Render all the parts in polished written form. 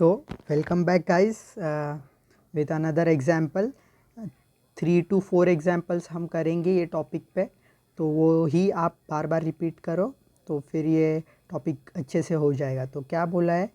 So welcome back guys with another example. 3 to 4 examples हम करेंगे ये टॉपिक पे, तो वो ही आप बार बार रिपीट करो तो फिर ये टॉपिक अच्छे से हो जाएगा। तो क्या बोला है,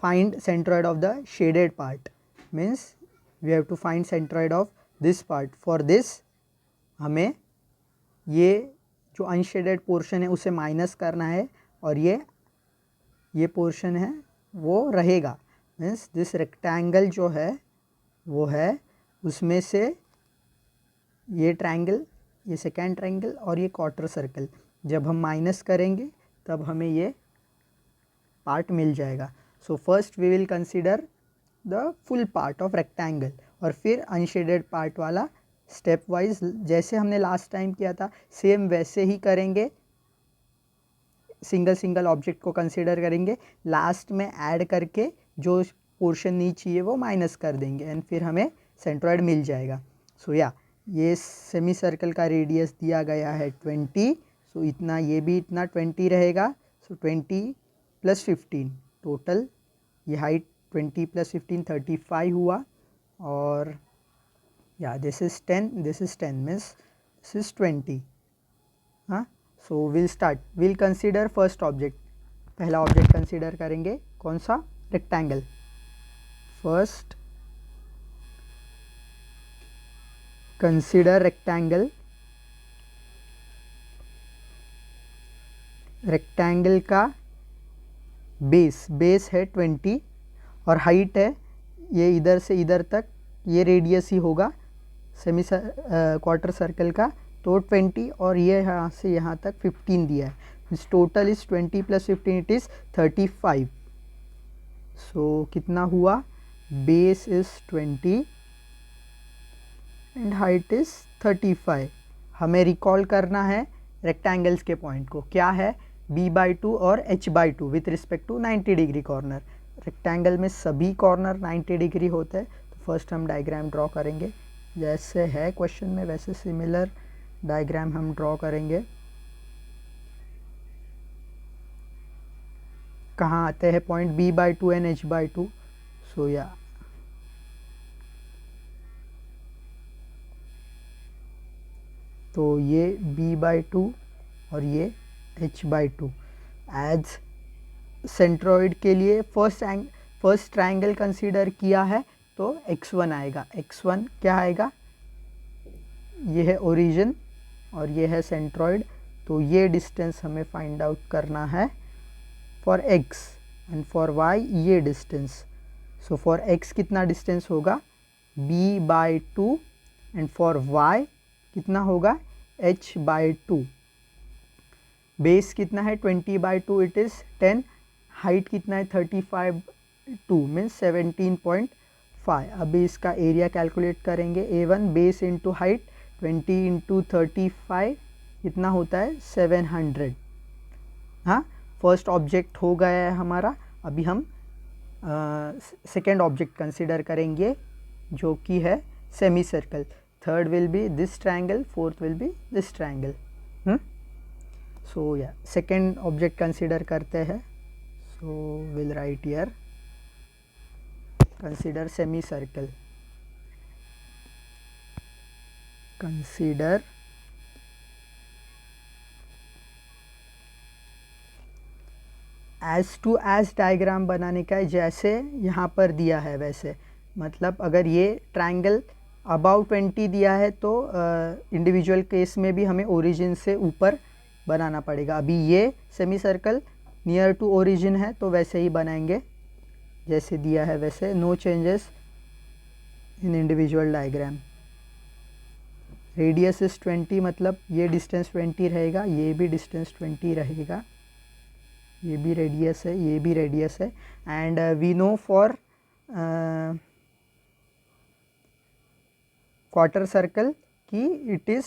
find centroid of the shaded part, means we have to find centroid of this part. For this हमें ये जो अनशेडेड पोर्शन है उसे माइनस करना है और ये पोर्शन है वो रहेगा। मीन्स दिस रेक्टेंगल जो है वो है, उसमें से ये ट्रायंगल, ये सेकेंड ट्रायंगल और ये क्वार्टर सर्कल जब हम माइनस करेंगे तब हमें ये पार्ट मिल जाएगा। So first we will consider the full part of rectangle और फिर अनशेडेड पार्ट वाला स्टेप वाइज जैसे हमने लास्ट टाइम किया था सेम वैसे ही करेंगे। सिंगल सिंगल ऑब्जेक्ट को कंसीडर करेंगे, लास्ट में ऐड करके जो पोर्शन नहीं चाहिए वो माइनस कर देंगे एंड फिर हमें सेंट्रॉइड मिल जाएगा। सो ये सेमी सर्कल का रेडियस दिया गया है 20। सो इतना, ये भी इतना 20 रहेगा। सो 20 + 15 टोटल, ये हाइट 20 + 15 35 हुआ। और this is 10, this is 10 means this is 20। हाँ, so will start, will consider first object. पहला ऑब्जेक्ट कंसीडर करेंगे, कौन सा? Rectangle. First consider rectangle. Rectangle का बेस है 20 और हाइट है ये इधर से इधर तक, ये रेडियस ही होगा सेमी क्वार्टर सर्कल का। तो 20 और ये यहाँ से यहाँ तक 15 दिया है। इस टोटल इज 20 + 15 इट इज़ 35। सो कितना हुआ? Base is 20 and height is 35। हमें रिकॉल करना है रेक्टेंगल्स के पॉइंट को, क्या है? b/2 और h/2 with respect to 90 degree corner. Rectangle में सभी कॉर्नर 90 डिग्री होते हैं। तो फर्स्ट हम डायग्राम ड्रॉ करेंगे, जैसे है क्वेश्चन में वैसे सिमिलर डायग्राम हम ड्रॉ करेंगे। कहाँ आते हैं पॉइंट b/2 एंड h/2? सो तो ये b/2 और ये h/2 एज सेंट्रॉइड के लिए फर्स्ट ट्रायंगल कंसीडर किया है तो x1 आएगा। x1 क्या आएगा? ये है ओरिजिन और ये है सेंट्रॉइड। तो ये डिस्टेंस हमें फाइंड आउट करना है for x and for y ये डिस्टेंस। सो फॉर x कितना डिस्टेंस होगा? b/2 एंड फॉर y कितना होगा? h/2। बेस कितना है? 20/2 इट इज़ 10। हाइट कितना है? 35/2 मीन्स 17.5। अभी इसका एरिया कैलकुलेट करेंगे। A1 base into height 20 into 35 कितना होता है? 700। हाँ, फर्स्ट ऑब्जेक्ट हो गया है हमारा। अभी हम सेकेंड ऑब्जेक्ट कंसिडर करेंगे जो कि है semi circle. Third will be this triangle, fourth will be this triangle. So second object consider करते हैं। So will write here consider semi circle. Consider as to as diagram बनाने का है, जैसे यहाँ पर दिया है वैसे। मतलब अगर ये ट्रायंगल अबाउ 20 दिया है तो इंडिविजुअल केस में भी हमें ओरिजिन से ऊपर बनाना पड़ेगा। अभी ये semi circle near to origin है तो वैसे ही बनाएंगे जैसे दिया है वैसे। No changes in individual diagram. Radius is 20 मतलब ये डिस्टेंस 20 रहेगा, ये भी डिस्टेंस 20 रहेगा, ये भी रेडियस है, ये भी रेडियस है। And we know for quarter circle कि it is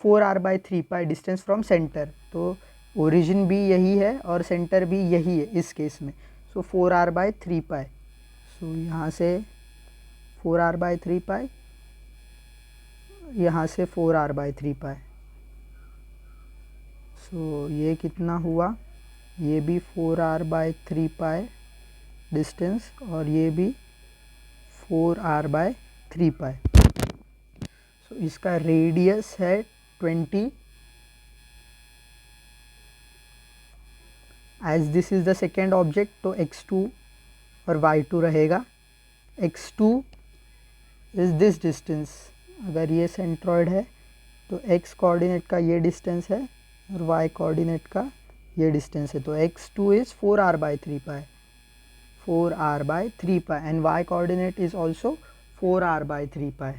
4r/3π distance from centre. तो ओरिजिन भी यही है और सेंटर भी यही है इस केस में। सो 4r/3π। सो यहाँ से 4r/3π, यहाँ से 4r/3π। सो ये कितना हुआ? ये भी 4r/3π डिस्टेंस और ये भी 4r/3π। सो इसका रेडियस है 20। As this is the second object तो x2 और y2 रहेगा। x2 is this distance. अगर ये सेंट्रॉइड है तो x कोऑर्डिनेट का ये डिस्टेंस है और y कोऑर्डिनेट का ये डिस्टेंस है। तो x2 is 4r/3π, 4r/3π and y coordinate is also 4r/3π.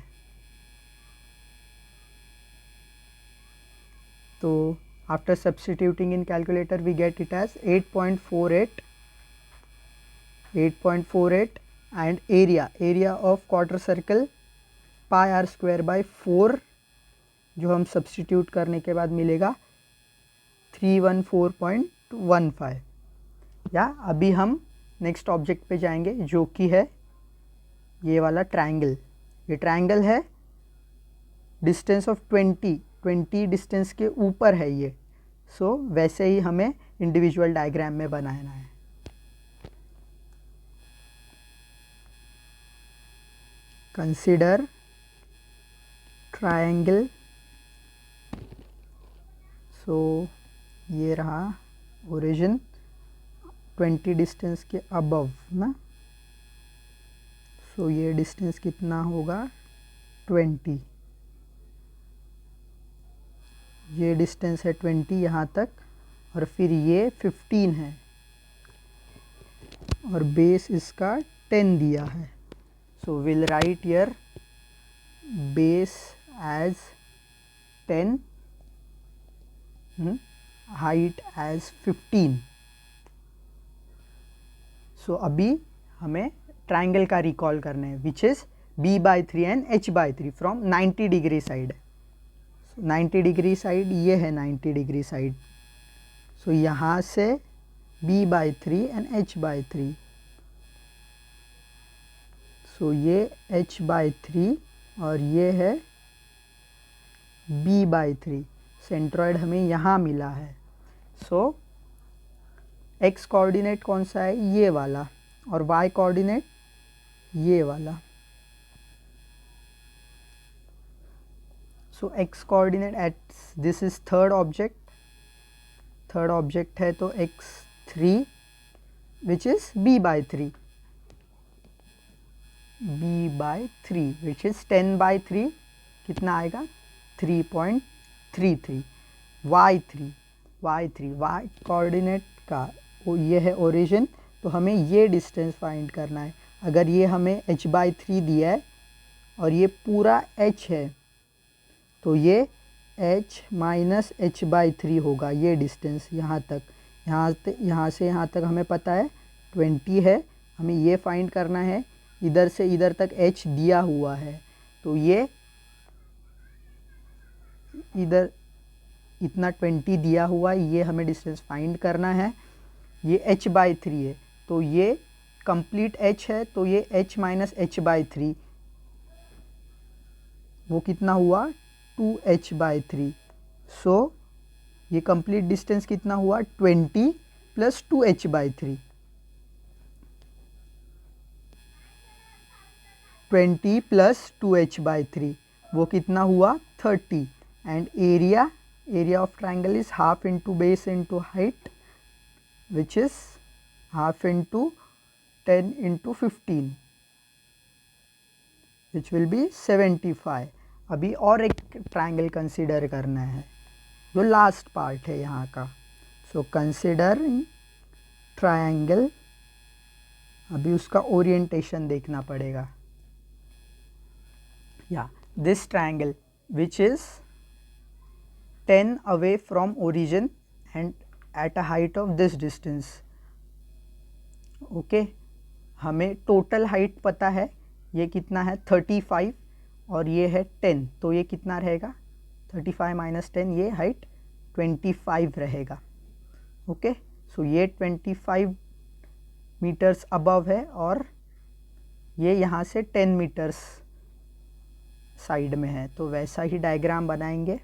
So after substituting in calculator we get it as 8.48 and area of quarter circle pi r square by 4 जो हम substitute करने के बाद मिलेगा 314.15। या अभी हम नेक्स्ट ऑब्जेक्ट पे जाएंगे जो कि है ये वाला ट्रायंगल। ये ट्रायंगल है डिस्टेंस ऑफ 20 डिस्टेंस के ऊपर है ये। सो वैसे ही हमें इंडिविजुअल डायग्राम में बनाना है। Consider triangle. सो ये रहा ओरिजिन 20 डिस्टेंस के अबव ना। सो ये डिस्टेंस कितना होगा 20। ये डिस्टेंस है 20 यहाँ तक और फिर ये 15 है और बेस इसका 10 दिया है। So will write here base as 10, height as 15। सो अभी हमें ट्रायंगल का रिकॉल करना है which is b/3 and h/3 from 90 degree side. 90 degree side ये है 90 डिग्री साइड। सो यहाँ से b/3 एंड h/3। सो ये h/3 और ये है b/3। सेंट्रॉइड हमें यहाँ मिला है। सो x कोऑर्डिनेट कौन सा है ये वाला और y कोऑर्डिनेट ये वाला। सो x coordinate at this is third object है तो x3 which is b/3 which is 10/3 कितना आएगा 3.33। y कोऑर्डिनेट का ये है ओरिजिन तो हमें ये डिस्टेंस फाइंड करना है। अगर ये हमें h/3 दिया है और ये पूरा h है तो ये h माइनस h/3 होगा। ये डिस्टेंस यहाँ तक, यहाँ से यहाँ तक हमें पता है 20 है। हमें ये फाइंड करना है। इधर से इधर तक h दिया हुआ है तो ये इधर इतना 20 दिया हुआ है, ये हमें डिस्टेंस फाइंड करना है। ये h/3 है तो ये कंप्लीट h है तो ये h माइनस h/3 वो कितना हुआ 2h/3। सो ये कंप्लीट डिस्टेंस कितना हुआ 20 प्लस 2h/3। 20 प्लस 2h/3 वो कितना हुआ 30। And area of triangle is half into base into height which is half into 10 into 15 which will be 75। अभी और एक ट्रायंगल कंसीडर करना है जो लास्ट पार्ट है यहाँ का। So consider triangle. अभी उसका ओरिएंटेशन देखना पड़ेगा। या this triangle which is 10 away from origin and at a height of this distance। Okay हमें टोटल हाइट पता है ये कितना है 35 और ये है 10 तो ये कितना रहेगा 35 माइनस 10 ये हाइट 25 रहेगा। ओके सो ये 25 मीटर्स अबव है और ये यहाँ से 10 मीटर्स साइड में है तो वैसा ही डायग्राम बनाएंगे।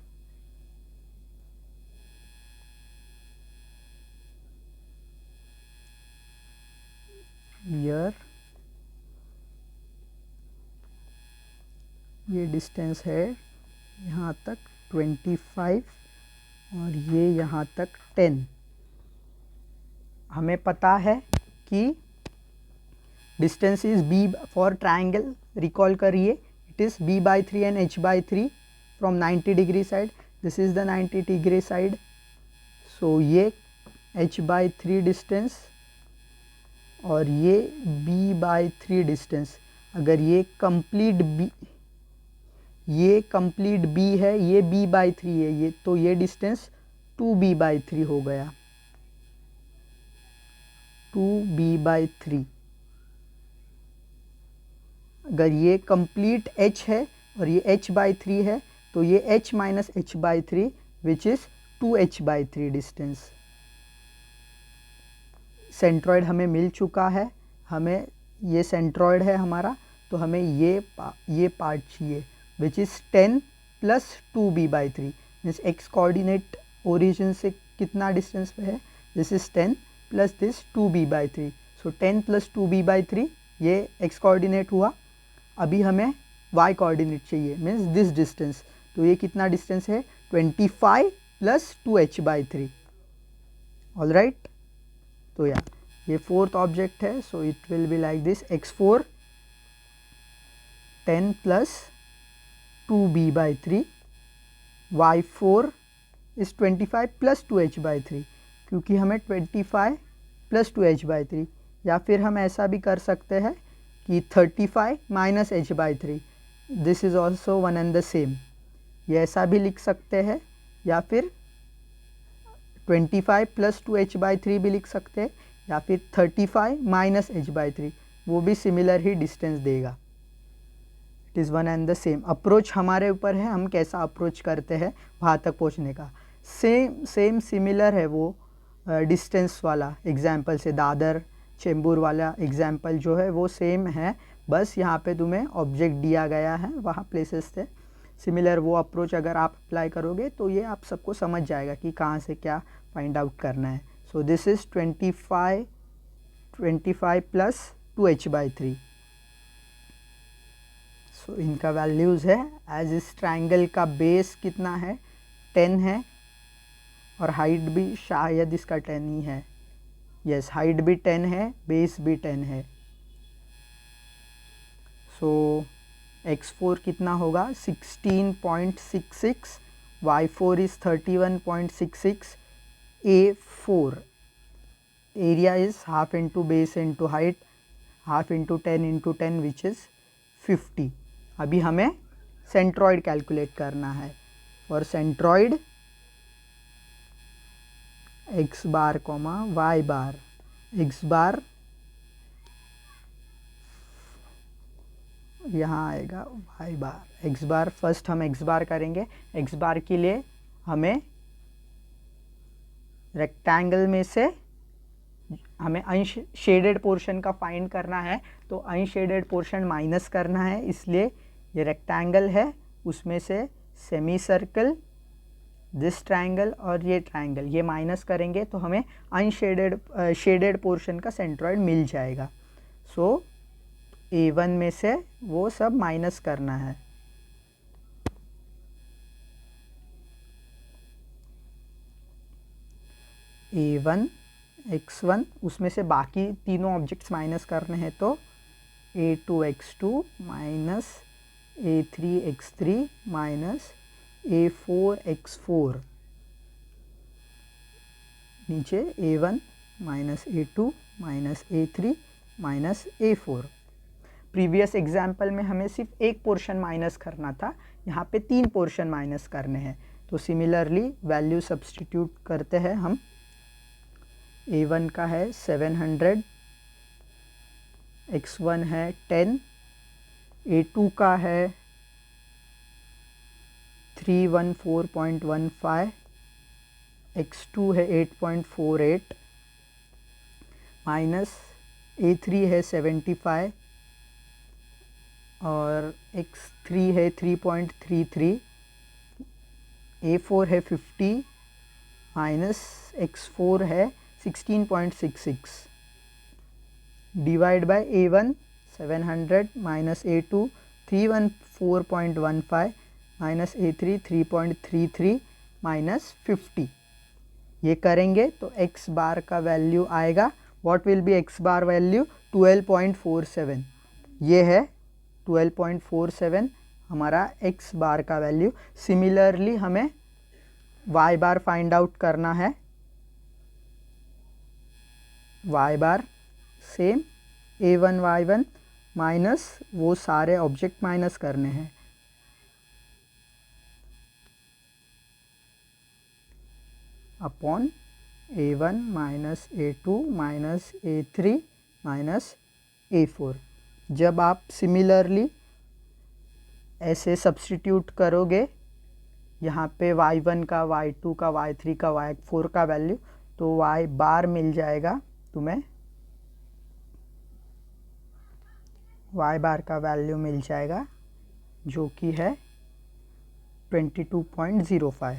ये डिस्टेंस है यहाँ तक 25 और ये यहाँ तक 10। हमें पता है कि distance is b for triangle, recall करिए, it is b/3 and h/3 from 90 degree side, this is the 90 degree side. So ये h/3 डिस्टेंस और ये b/3 डिस्टेंस, अगर ये कंप्लीट b है, ये b/3 है, ये तो ये डिस्टेंस 2b/3 हो गया, 2b/3। अगर ये कंप्लीट h है और ये h/3 है तो ये h minus h/3 which is 2h/3 distance. Centroid हमें मिल चुका है, हमें ये सेंट्रॉयड है हमारा, तो हमें ये पार्ट चाहिए which is 10 plus 2b/3 means x coordinate origin से कितना डिस्टेंस पे है, this is 10 plus this 2b/3। So 10 plus 2b/3 ये x कोऑर्डिनेट हुआ। अभी हमें y कोऑर्डिनेट चाहिए मीन्स दिस डिस्टेंस, तो ये कितना डिस्टेंस है 25 प्लस 2h/3। ऑल राइट, तो या ये फोर्थ ऑब्जेक्ट है, so it will be like this x4 10 plus 2b/3, y4 is 25 plus 2h/3 क्योंकि हमें 25 प्लस 2h/3, या फिर हम ऐसा भी कर सकते हैं कि 35 minus h/3, this is also one and the same, ये ऐसा भी लिख सकते हैं, या फिर 25 प्लस 2h/3 भी लिख सकते हैं, या फिर 35 माइनस h/3, वो भी सिमिलर ही डिस्टेंस देगा। It is one and the same. Approach हमारे ऊपर है, हम कैसा अप्रोच करते हैं वहाँ तक पहुँचने का। सेम सिमिलर है वो डिस्टेंस वाला एग्जाम्पल से, दादर चेंबूर वाला एग्जाम्पल जो है वो सेम है, बस यहाँ पे तुम्हें ऑब्जेक्ट दिया गया है, वहाँ प्लेसेस थे सिमिलर। वो अप्रोच अगर आप अप्लाई करोगे तो ये आप सबको समझ जाएगा कि कहाँ से क्या फाइंड आउट करना है। So this is 25 plus 2h/3। सो इनका वैल्यूज़ है, एज इस ट्राइंगल का बेस कितना है 10 है, और हाइट भी शायद इसका 10 ही है, यस हाइट भी 10 है, बेस भी 10 है। सो x4 कितना होगा 16.66, y4 is 31.66, a4 area is half into base into height, half into 10 into 10 which is 50। अभी हमें सेंट्रॉयड कैलकुलेट करना है। For centroid x bar comma y bar, x बार यहाँ आएगा y बार, x बार फर्स्ट हम x बार करेंगे। x बार के लिए हमें रेक्टेंगल में से हमें अनशेडेड पोर्शन का फाइंड करना है, तो अनशेडेड पोर्शन माइनस करना है, इसलिए ये रेक्टेंगल है उसमें से सेमी सर्कल, दिस ट्रायंगल और ये ट्रायंगल ये माइनस करेंगे तो हमें शेडेड पोर्शन का सेंट्रॉयड मिल जाएगा। सो A1 में से वो सब माइनस करना है। A1 x1 उसमें से बाकी तीनों ऑब्जेक्ट्स माइनस करने हैं, तो A2 x2 minus A3 x3 minus A4 x4, नीचे A1 minus A2 minus A3 minus A4। Previous example में हमें सिर्फ एक पोर्शन माइनस करना था, यहाँ पे 3 पोर्शन माइनस करने हैं, तो सिमिलरली वैल्यू सब्स्टिट्यूट करते हैं हम। A1 का है 700, x1 है 10, A2 का है 314.15, x2 है 8.48 माइनस A3 है 75 और x3 है 3.33, A4 है 50 माइनस x4 है 16.66 divide by A1 700 minus A2 314.15 minus A3 3.33 minus 50, ये करेंगे तो x बार का वैल्यू आएगा, what will be x bar value 12.47, ये है 12.47 हमारा x बार का वैल्यू। सिमिलरली हमें y बार फाइंड आउट करना है, y बार सेम A1 Y1 माइनस वो सारे ऑब्जेक्ट माइनस करने हैं, upon A1 minus A2 minus A3 minus A4। जब आप सिमिलरली ऐसे सब्स्टिट्यूट करोगे यहाँ पे y1 का y2 का y3 का y4 का वैल्यू, तो y बार मिल जाएगा तुम्हें, y बार का वैल्यू मिल जाएगा जो कि है 22.05।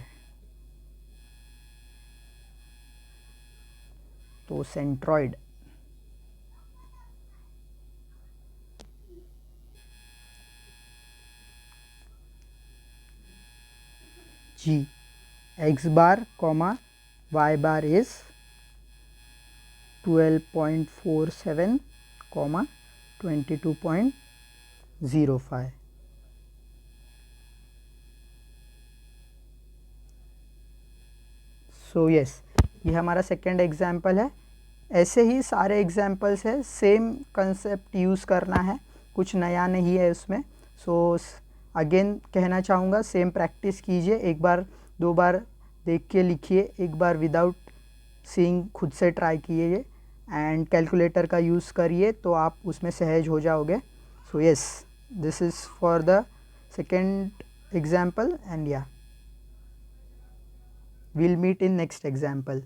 तो centroid G x bar comma y bar is 12.47 comma 22.05। So yes, ये हमारा सेकेंड एग्जाम्पल है। ऐसे ही सारे एग्जाम्पल्स है, सेम कंसेप्ट यूज़ करना है, कुछ नया नहीं है उसमें। सो अगेन कहना चाहूँगा, सेम प्रैक्टिस कीजिए, एक बार दो बार देख के लिखिए, एक बार विदाउट सीइंग खुद से ट्राई कीजिए, एंड कैलकुलेटर का यूज़ करिए तो आप उसमें सहज हो जाओगे। So yes, this is for the second example, and या we'll meet in next example.